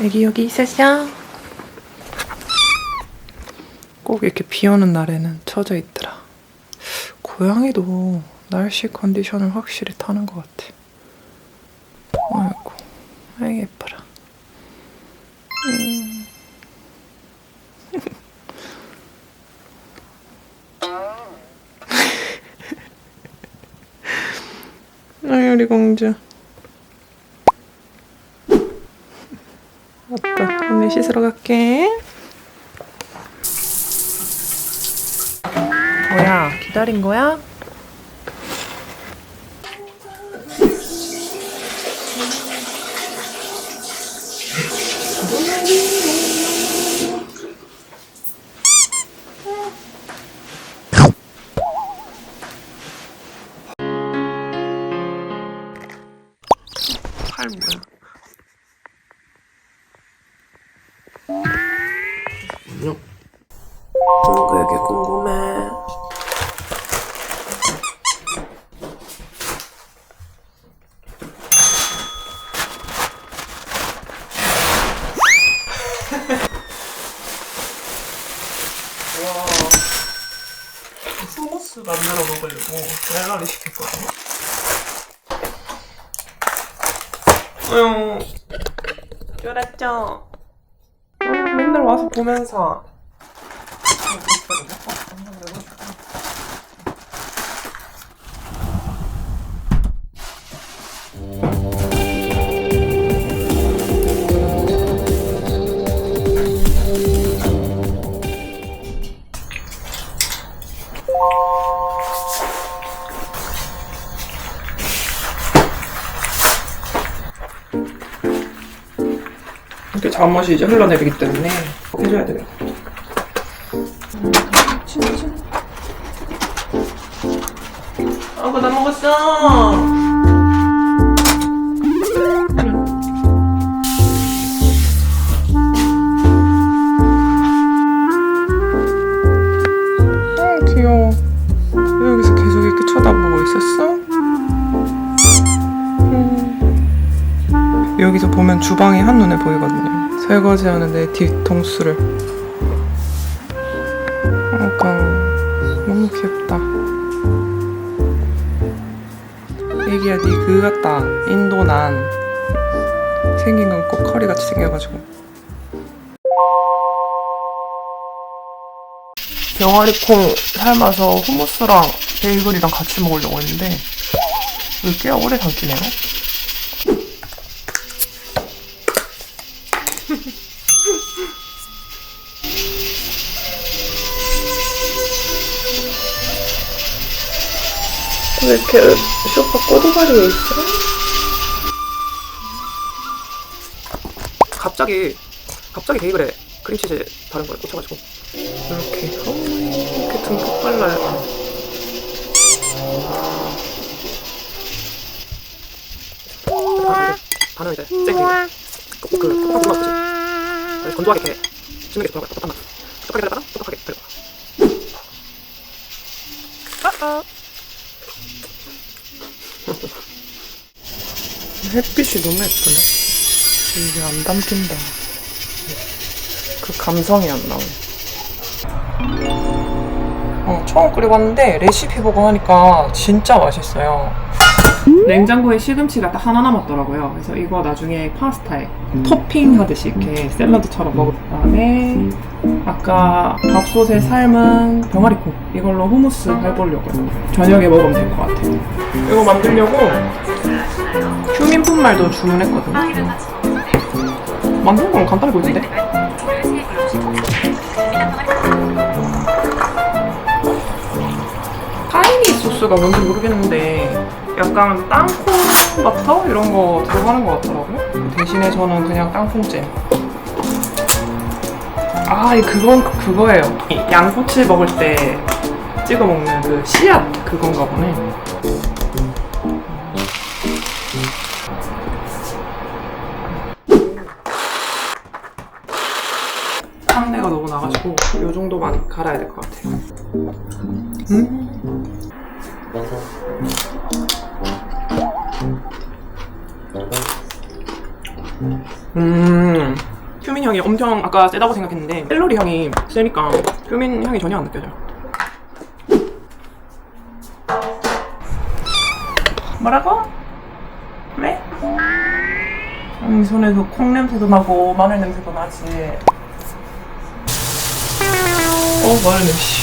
애기 여기 있었어? 꼭 이렇게 비 오는 날에는 쳐져 있더라. 고양이도 날씨 컨디션을 확실히 타는 것 같아. 아이고, 아이 예뻐라. 아이 우리 공주. 왔다. 언니 씻으러 갈게. 뭐야, 기다린 거야? 팔 뭐야? 안녕. 그게 궁금해. 와, 소스 만들어 먹으려고 달걀을 시켰거든요. 어휴, 쫄았죠? 맨날 와서 보면서. 이렇게 잠옷이 이제 흘러내리기 때문에 해줘야 돼요. 아빠 나 먹었어. 귀여워. 왜 여기서 계속 이렇게 쳐다보고 있었어? 여기서 보면 주방이 한눈에 보이거든요. 설거지하는 내 뒤통수를. 너무 귀엽다. 애기야, 니 그거 같다. 인도난. 생긴 건 꼭 커리같이 생겨가지고. 병아리콩 삶아서 후무스랑 베이글이랑 같이 먹으려고 했는데 이거 꽤 오래 삼키네요. 왜 이렇게 소파 꼬두가리에 있어? 갑자기 베이글에 크림치즈 바른 거에 꽂혀가지고 이렇게 듬뿍 발라요. 반은 이제 생크림 그 톡톡 불러주지. 건조하게 이렇게 진하게 돌아가요. 똑똑한 맛. 똑똑하게 들어가나? 똑똑하게 들어가. 햇빛이 너무 예쁘네. 이게 안 담긴다. 그 감성이 안 나오네. 처음 끓여봤는데 레시피 보고 하니까 진짜 맛있어요. 냉장고에 시금치가 딱 하나 남았더라고요. 그래서 이거 나중에 파스타에 토핑 하듯이 이렇게 샐러드처럼 먹을 그다음에 아까 밥솥에 삶은 병아리콩 이걸로 후무스 해보려고요. 저녁에 먹으면 될 것 같아요. 이거 만들려고 휴민 분말도 주문했거든요. 만드는 건 간단해 보이던데? 타이니 소스가 뭔지 모르겠는데 약간 땅콩 버터? 이런 거 들어가는 것 같더라고요. 대신에 저는 그냥 땅콩잼. 그건 그거예요. 양꼬치 먹을 때 찍어 먹는 그 씨앗 그건가 보네. 향내가 너무 나가지고 이 정도만 갈아야 될 것 같아요. 엄청 아까 세다고 생각했는데 샐러리 향이 세니까 큐민 향이 전혀 안 느껴져요. 뭐라고? 왜? 손에도 콩 냄새도 나고 마늘 냄새도 나지. 마늘 냄새.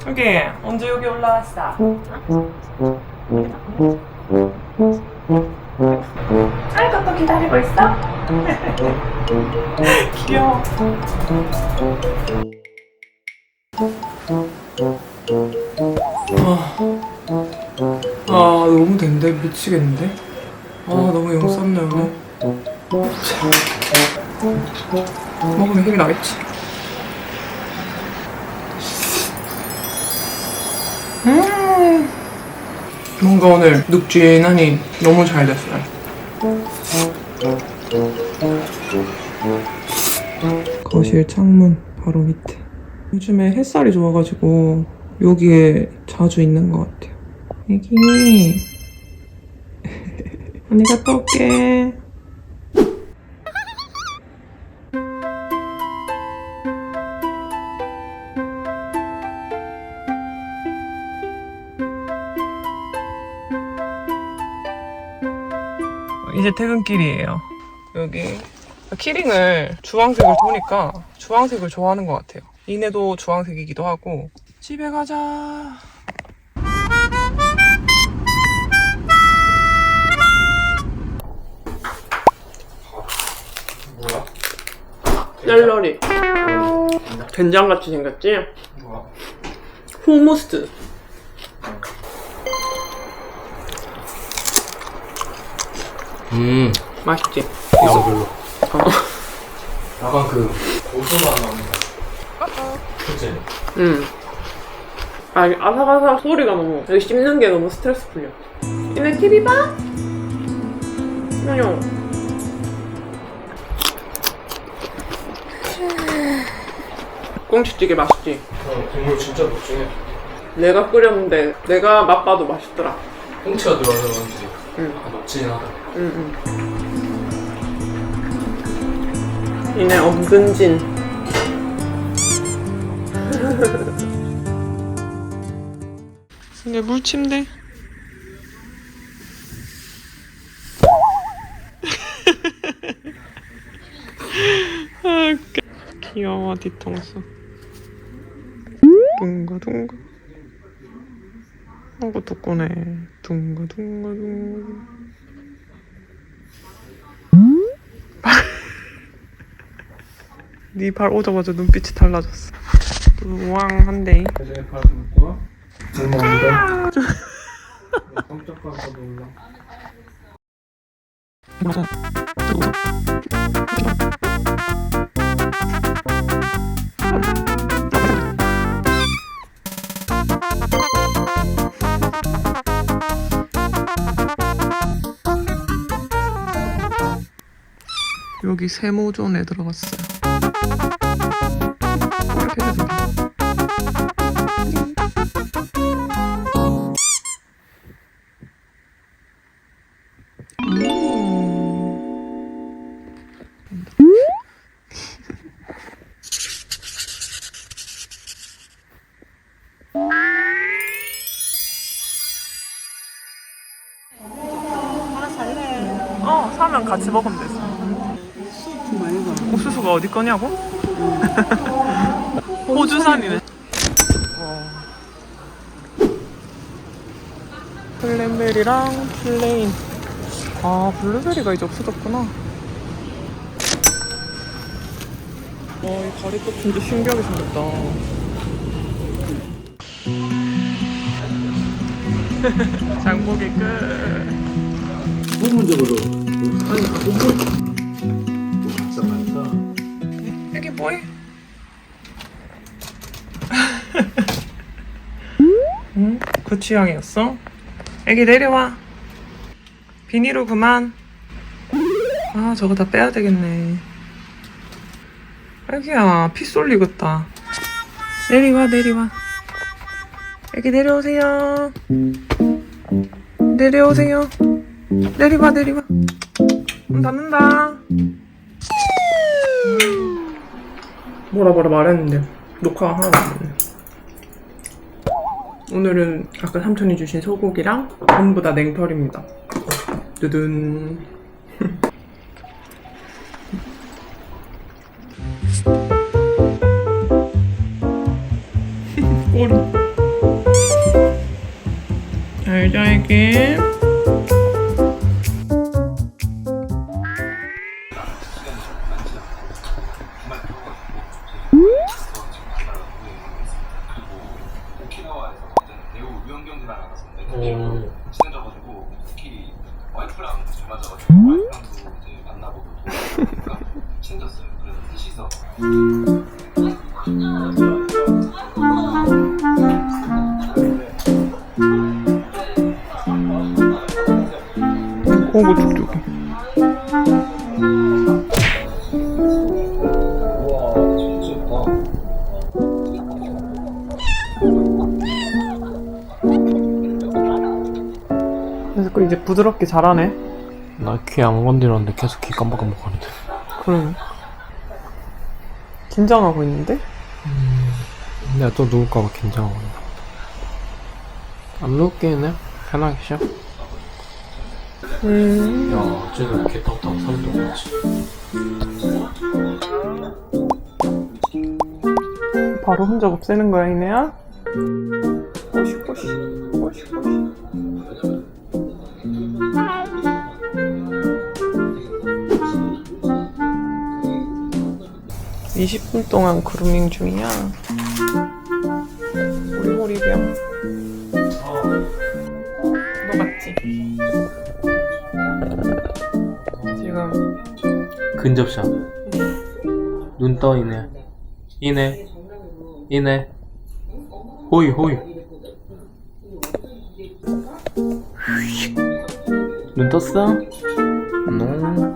여기 언제 여기 올라왔어? 아이고 또 기다리고 있어? 귀여워. 너무 된대. 미치겠는데? 너무 영 쌌네 오늘. 먹으면 힘이 나겠지. 뭔가 오늘 눅진하니 너무 잘 됐어요. 거실 창문 바로 밑에. 요즘에 햇살이 좋아가지고 여기에 자주 있는 것 같아요. 애기 언니 갔다 올게. 이제 퇴근길이에요. 여기 키링을 주황색을 보니까 주황색을 좋아하는 것 같아요. 이내도 주황색이기도 하고. 집에 가자. 뭐야? 샐러리. 된장같이 생겼지? 뭐야? 후무스. 맛있지? 이거 별로. 어. 약간 그 고소맛 나는 거. 그치? 아삭아삭 소리가 너무, 여기 씹는 게 너무 스트레스 풀려. 얘네 TV 봐? 그냥. 꽁치찌개 맛있지? 국물 진짜 녹진해. 내가 끓였는데 내가 맛봐도 맛있더라. 꽁치가 들어가서 그런지 응. 녹진하다. 응. 이네 엄근진. 이게 물침대. 귀여워 뒤통수. 둥가둥가. 아이고 두꺼네. 둥가둥가둥가. 네 발 오자마자 눈빛이 달라졌어. 우왕한데. 그중에 바로 먹고 잘 먹는데? 깜짝 깜짝 놀라. 여기 세모존에 들어갔어요. 이렇게 해서 사면 같이 먹으면 되지. 옥수수가 어디 거냐고? 호주산이네. 플랜베리랑 플레인. 블루베리가 이제 없어졌구나. 이 가리떡 진짜 신기하게 생겼다. 장보기 끝. 부분적으로 아니 각자 많다. 이게 뭐해? 응? 그 취향이었어? 애기 내려와. 비닐로 그만. 저거 다 빼야 되겠네. 애기야 피 쏠리겠다. 내리와. 애기 내려오세요. 내려오세요. 내리봐, 내리봐. 문 닫는다. 뭐라 말했는데 녹화가 하나도 안 됐네. 오늘은 아까 삼촌이 주신 소고기랑 전부 다 냉털입니다. 두둔. 꼬리. 잘자 애기. 친해져가지고 특히 와이프랑 잘 맞아가지고 와이프랑도 이제 만나보고 그러니까 친해졌어요. 그래서 셋이서 오고 촉촉해. 우와 진짜 좋다. 그래서 그 이제 부드럽게 자라네. 나 귀 안 건드렸는데 계속 귀 깜빡깜빡 하는데. 그럼 긴장하고 있는데? 내가 또 누울까봐 긴장하고 있나. 안 누울게 해. 편하게 쉬어. 야, 쟤는 개떡떡 살도 없지. 바로 흔적 없애는 거야, 이내야? 꼬시꼬시, 꼬시꼬시. 20분 동안 그루밍 중이야. 우리 호리병. 너 맞지? 지금 근접샷. 눈 떠, 이네. 이네. 이네. 호이, 호이. 눈 떴어? 노.